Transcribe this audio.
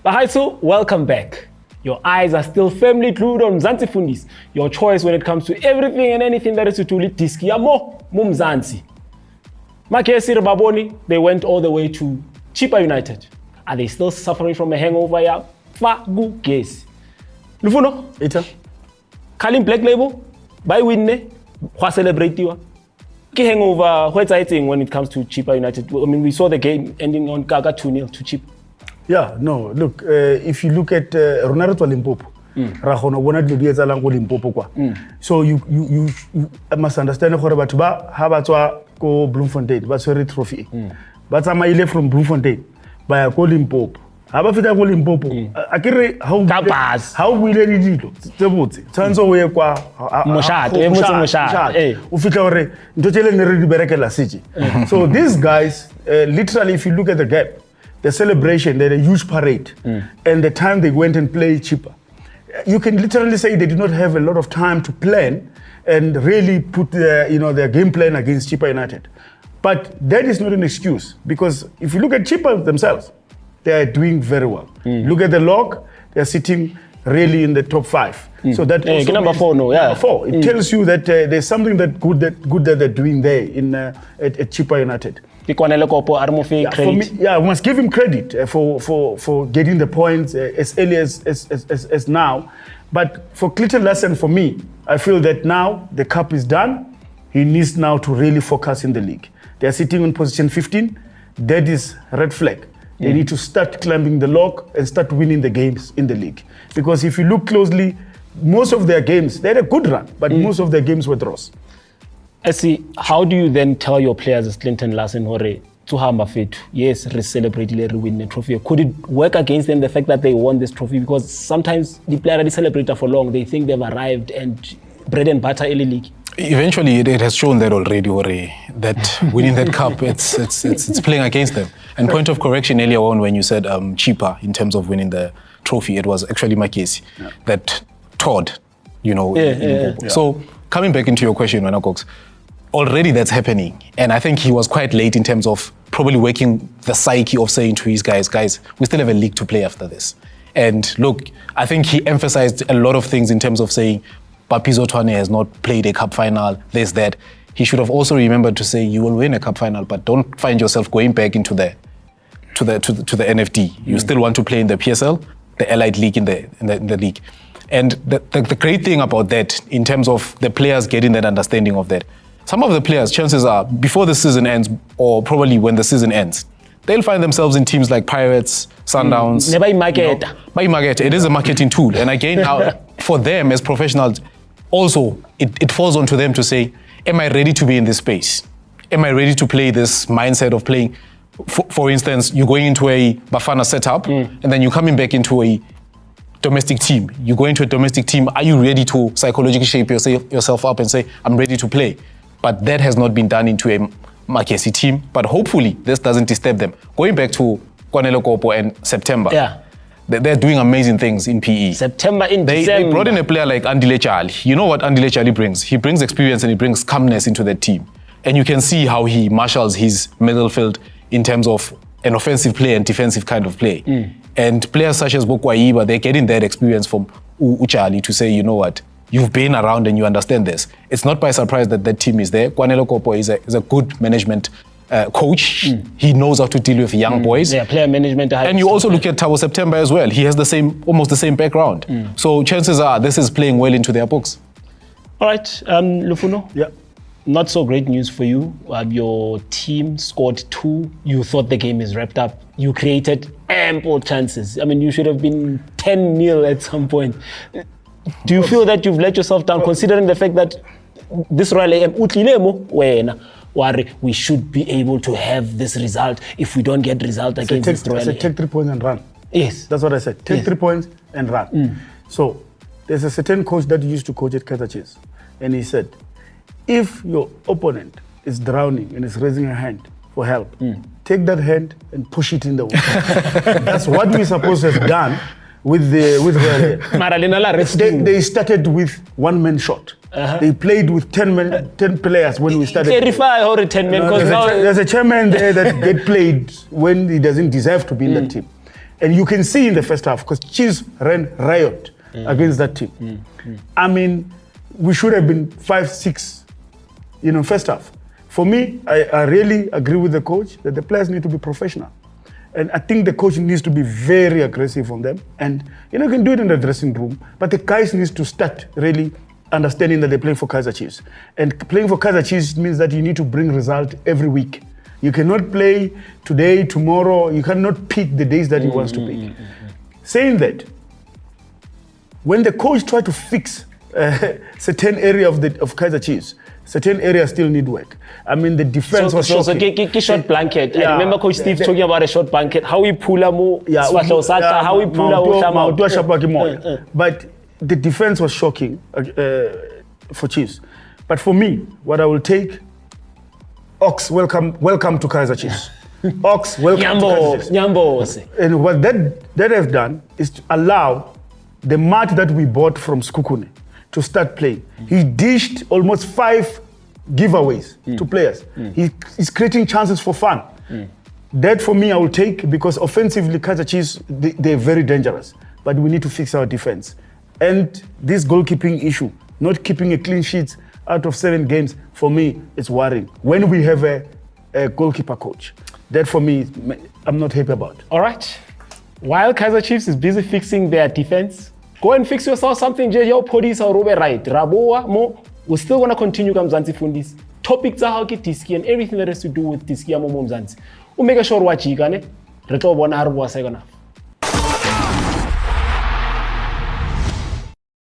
Bahaitu, welcome back. Your eyes are still firmly glued on Mzansi Fundiz, your choice when it comes to everything and anything that is to do with Diski Yamo Mzansi. Makesi Baboni, they went all the way to Chippa United. Are they still suffering from a hangover? Ya fagu case. Lufuno? Ita. Kalim Black Label, by winne, kwa celebrate you. Ki hangover, what's I think when it comes to Chippa United? I mean, we saw the game ending on Gaga 2-0 to Chippa. Yeah, no, look, if you look at Ronaldo to Limpopo, so you must understand about go Bloemfontein, but sorry trophy. But I'm ile from Bloemfontein by a Limpopo. Haba fita go Limpopo. Akire how will it do? Tebutse. Tsanzo we kwa Moshate, Moshate. Ufika ore ndotele ne berekela siji. So these guys literally if you look at the gap, the celebration, they had a huge parade, and the time they went and played Chippa, you can literally say they did not have a lot of time to plan and really put their game plan against Chippa United. But that is not an excuse, because if you look at Chippa themselves, they are doing very well. Look at the log, they are sitting really in the top 5. So that number 4, no, yeah. Number 4. It tells you that there's something good that they're doing there at Chippa United. Yeah, we must give him credit for getting the points as early as now. But for Clinton Lassen, for me, I feel that now the cup is done. He needs now to really focus in the league. They are sitting in position 15. That is red flag. They need to start climbing the log and start winning the games in the league. Because if you look closely, most of their games, they had a good run, but most of their games were draws. I see. How do you then tell your players as Clinton Lassen or to hamba fit? Yes, celebrate, win the trophy. Could it work against them the fact that they won this trophy? Because sometimes the player already celebrated for long. They think they've arrived and bread and butter early league. Eventually, it has shown that already, that winning that cup, it's playing against them. And point of correction earlier on when you said Chippa in terms of winning the trophy, it was actually Makesi that toured, So coming back into your question, Cox, already that's happening. And I think he was quite late in terms of probably working the psyche of saying to his guys, we still have a league to play after this. And look, I think he emphasized a lot of things in terms of saying, Papizo Twane has not played a cup final, this, that. He should have also remembered to say, you will win a cup final, but don't find yourself going back into the NFD. You still want to play in the PSL, the Allied League in the league. And the great thing about that, in terms of the players getting that understanding of that, some of the players, chances are, before the season ends, or probably when the season ends, they'll find themselves in teams like Pirates, Sundowns. It is a marketing tool. And again, now, for them as professionals, also, it falls onto them to say, am I ready to be in this space? Am I ready to play this mindset of playing? For instance, you're going into a Bafana setup, and then you're coming back into a domestic team. You go into a domestic team, are you ready to psychologically shape yourself up and say, I'm ready to play? But that has not been done into a Makesi team. But hopefully, this doesn't disturb them. Going back to Lekoko and September, they're doing amazing things in PE. December. They brought in a player like Andile Chali. You know what Andile Chali brings? He brings experience and he brings calmness into the team. And you can see how he marshals his middle field in terms of an offensive play and defensive kind of play. And players such as Bokwaiba, they're getting that experience from Uchali to say, you know what, you've been around and you understand this. It's not by surprise that that team is there. Kwanelo Kopo is a good management coach. He knows how to deal with young boys. Yeah, player management. And you also look at Thabo September as well. He has almost the same background. So chances are this is playing well into their books. All right, Lufuno. Yeah. Not so great news for you. Your team scored 2. You thought the game is wrapped up. You created ample chances. I mean, you should have been 10-0 at some point. Do you feel that you've let yourself down, considering the fact that this rally, we should be able to have this result if we don't get result against this rally? I said take 3 points and run. Yes. That's what I said. Take 3 points and run. So there's a certain coach that used to coach at Kaizer Chiefs, and he said, if your opponent is drowning and is raising a hand for help, take that hand and push it in the water. That's what we're supposed to have done with they started with one-man shot. They played with 10 players when we started. Clarify how 10 men, because there's a chairman there that get played when he doesn't deserve to be in the team. And you can see in the first half, because Chiefs ran riot against that team. I mean, we should have been 5-6, first half. For me, I really agree with the coach that the players need to be professional. And I think the coach needs to be very aggressive on them. And, you can do it in the dressing room, but the guys need to start really understanding that they're playing for Kaizer Chiefs. And playing for Kaizer Chiefs means that you need to bring result every week. You cannot play today, tomorrow. You cannot pick the days that he wants to pick. Saying that, when the coach tried to fix certain area of Kaizer Chiefs, certain areas still need work. I mean, the defense was shocking. So short blanket. I remember Coach Steve talking about a short blanket. How we pull how we pull But the defense was shocking for Chiefs. But for me, what I will take, Ox, welcome to Kaizer Chiefs. Ox, welcome to Kaizer Chiefs. And what that has done is to allow the mat that we bought from Skukune to start playing. He dished almost 5 giveaways to players. He's creating chances for fun. That for me I will take, because offensively Kaizer Chiefs, they're very dangerous. But we need to fix our defense. And this goalkeeping issue, not keeping a clean sheet out of 7 games, for me, it's worrying. When we have a goalkeeper coach, that for me, I'm not happy about. All right. While Kaizer Chiefs is busy fixing their defense, go and fix yourself something. Your police are right. Raboa, mo. We're still going to continue with Mzansi Fundiz. Topics are Diski and everything that has to do with Diski Mzansi. We'll make sure watch you. Reto bona harbo second half.